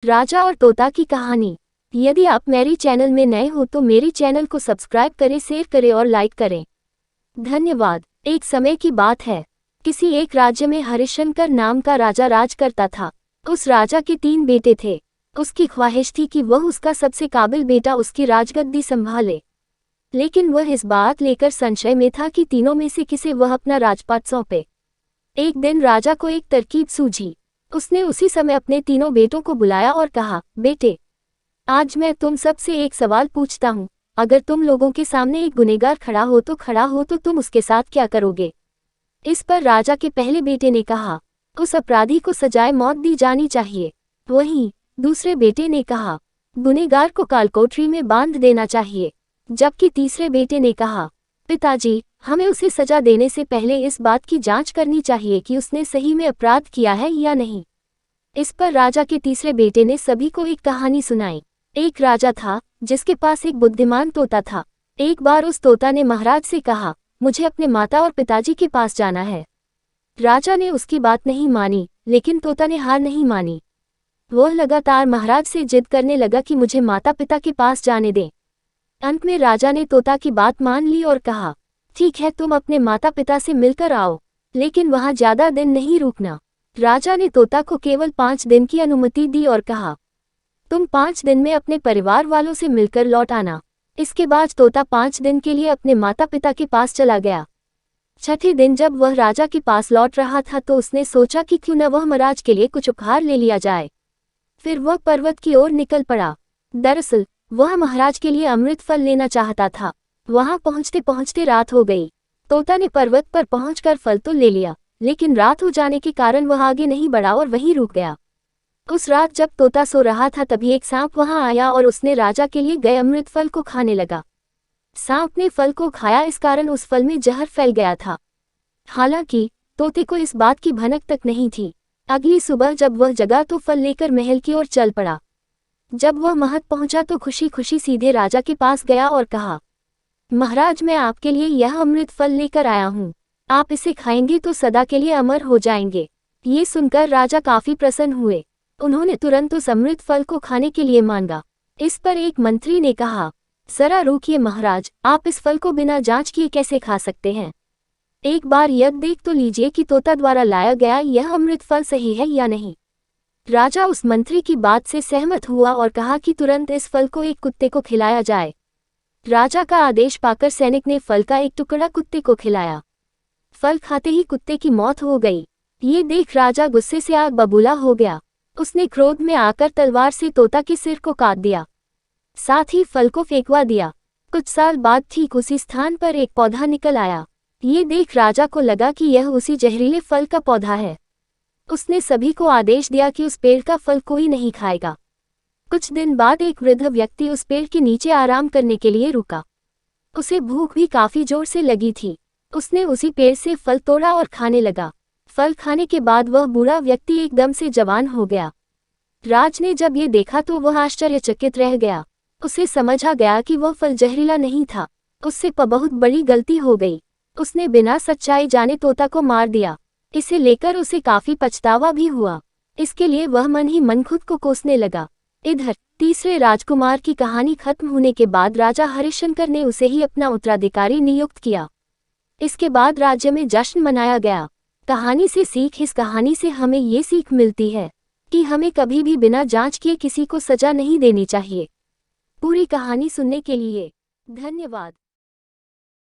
राजा और तोता की कहानी। यदि आप मेरी चैनल में नए हो तो मेरी चैनल को सब्सक्राइब करें, शेयर करें और लाइक करें। धन्यवाद। एक समय की बात है, किसी एक राज्य में हरिशंकर नाम का राजा राज करता था। उस राजा के 3 बेटे थे। उसकी ख्वाहिश थी कि वह उसका सबसे काबिल बेटा उसकी राजगद्दी संभाले, लेकिन वह इस बात लेकर संशय में था कि तीनों में से किसे वह अपना राजपाट सौंपे। एक दिन राजा को एक तरकीब सूझी। उसने उसी समय अपने तीनों बेटों को बुलाया और कहा, बेटे, आज मैं तुम सबसे एक सवाल पूछता हूँ। अगर तुम लोगों के सामने एक गुनहगार खड़ा हो तो तुम उसके साथ क्या करोगे? इस पर राजा के पहले बेटे ने कहा, उस अपराधी को सजाए मौत दी जानी चाहिए। वहीं दूसरे बेटे ने कहा, गुनहगार को कालकोठरी में बांध देना चाहिए। जबकि तीसरे बेटे ने कहा, पिताजी, हमें उसे सजा देने से पहले इस बात की जांच करनी चाहिए कि उसने सही में अपराध किया है या नहीं। इस पर राजा के तीसरे बेटे ने सभी को एक कहानी सुनाई। एक राजा था जिसके पास एक बुद्धिमान तोता था। एक बार उस तोता ने महाराज से कहा, मुझे अपने माता और पिताजी के पास जाना है। राजा ने उसकी बात नहीं मानी, लेकिन तोता ने हार नहीं मानी। वह लगातार महाराज से जिद करने लगा कि मुझे माता पिता के पास जाने दें। अंत में राजा ने तोता की बात मान ली और कहा, ठीक है, तुम अपने माता पिता से मिलकर आओ, लेकिन वहां ज्यादा दिन नहीं रुकना। राजा ने तोता को केवल 5 दिन की अनुमति दी और कहा, तुम 5 दिन में अपने परिवार वालों से मिलकर लौट आना। इसके बाद तोता 5 दिन के लिए अपने माता पिता के पास चला गया। छठे दिन जब वह राजा के पास लौट रहा था तो उसने सोचा कि क्यों न वह महाराज के लिए कुछ उपहार ले लिया जाए। फिर वह पर्वत की ओर निकल पड़ा। दरअसल वह महाराज के लिए अमृत फल लेना चाहता था। वहां पहुंचते पहुंचते रात हो गई। तोता ने पर्वत पर पहुंचकर फल तो ले लिया, लेकिन रात हो जाने के कारण वह आगे नहीं बढ़ा और वहीं रुक गया। उस रात जब तोता सो रहा था तभी एक सांप वहां आया और उसने राजा के लिए गए अमृत फल को खाने लगा। सांप ने फल को खाया, इस कारण उस फल में जहर फैल गया था। हालांकि तोते को इस बात की भनक तक नहीं थी। अगली सुबह जब वह जगा तो फल लेकर महल की ओर चल पड़ा। जब वह महल पहुंचा तो खुशी खुशी सीधे राजा के पास गया और कहा, महाराज, मैं आपके लिए यह अमृत फल लेकर आया हूँ। आप इसे खाएंगे तो सदा के लिए अमर हो जाएंगे। ये सुनकर राजा काफी प्रसन्न हुए। उन्होंने तुरंत उस अमृत फल को खाने के लिए मांगा। इस पर एक मंत्री ने कहा, जरा रुकिए महाराज, आप इस फल को बिना जांच किए कैसे खा सकते हैं? एक बार यह देख तो लीजिए कि तोता द्वारा लाया गया यह अमृत फल सही है या नहीं। राजा उस मंत्री की बात से सहमत हुआ और कहा कि तुरंत इस फल को एक कुत्ते को खिलाया जाए। राजा का आदेश पाकर सैनिक ने फल का एक टुकड़ा कुत्ते को खिलाया। फल खाते ही कुत्ते की मौत हो गई। ये देख राजा गुस्से से आग बबूला हो गया। उसने क्रोध में आकर तलवार से तोता के सिर को काट दिया, साथ ही फल को फेंकवा दिया। कुछ साल बाद ठीक उसी स्थान पर एक पौधा निकल आया। ये देख राजा को लगा कि यह उसी जहरीले फल का पौधा है। उसने सभी को आदेश दिया कि उस पेड़ का फल कोई नहीं खाएगा। कुछ दिन बाद एक वृद्ध व्यक्ति उस पेड़ के नीचे आराम करने के लिए रुका। उसे भूख भी काफी जोर से लगी थी। उसने उसी पेड़ से फल तोड़ा और खाने लगा। फल खाने के बाद वह बूढ़ा व्यक्ति एकदम से जवान हो गया। राज ने जब ये देखा तो वह आश्चर्यचकित रह गया। उसे समझ आ गया कि वह फल जहरीला नहीं था। उससे बहुत बड़ी गलती हो गई। उसने बिना सच्चाई जाने तोता को मार दिया। इसे लेकर उसे काफी पछतावा भी हुआ। इसके लिए वह मन ही मन खुद को कोसने लगा। इधर तीसरे राजकुमार की कहानी खत्म होने के बाद राजा हरिशंकर ने उसे ही अपना उत्तराधिकारी नियुक्त किया। इसके बाद राज्य में जश्न मनाया गया। कहानी से सीख। इस कहानी से हमें ये सीख मिलती है कि हमें कभी भी बिना जांच किए किसी को सजा नहीं देनी चाहिए। पूरी कहानी सुनने के लिए धन्यवाद।